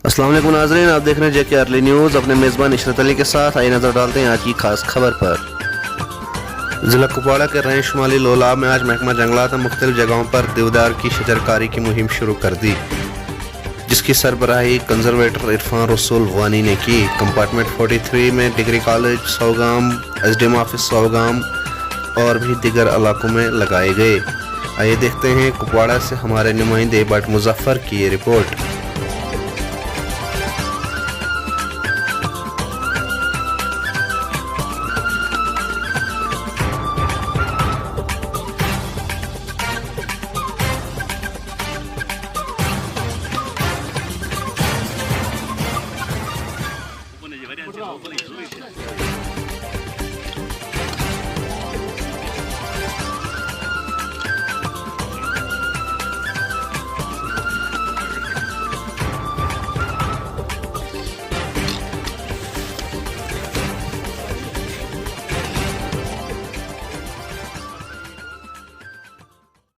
अस्सलाम वालेकुम नाज़रीन, आप देख रहे हैं जेके अर्ली न्यूज़। अपने मेज़बान इशरत अली के साथ आइए नज़र डालते हैं आज की खास खबर पर। ज़िला कुपवाड़ा के रैन शुमाली लोलाब में आज महकमा जंगलात ने मुख्तलिफ जगहों पर देवदार की शजरकारी की मुहिम शुरू कर दी, जिसकी सरबराही कंजर्वेटर इरफान रसूल वानी ने की। कंपार्टमेंट 43 में डिग्री कॉलेज सौगाम, एसडीएम ऑफिस सौगाम और भी दीगर इलाकों में लगाए गए। आइए देखते हैं कुपवाड़ा से हमारे नुमाइंदे बट मुजफ्फर की ये रिपोर्ट।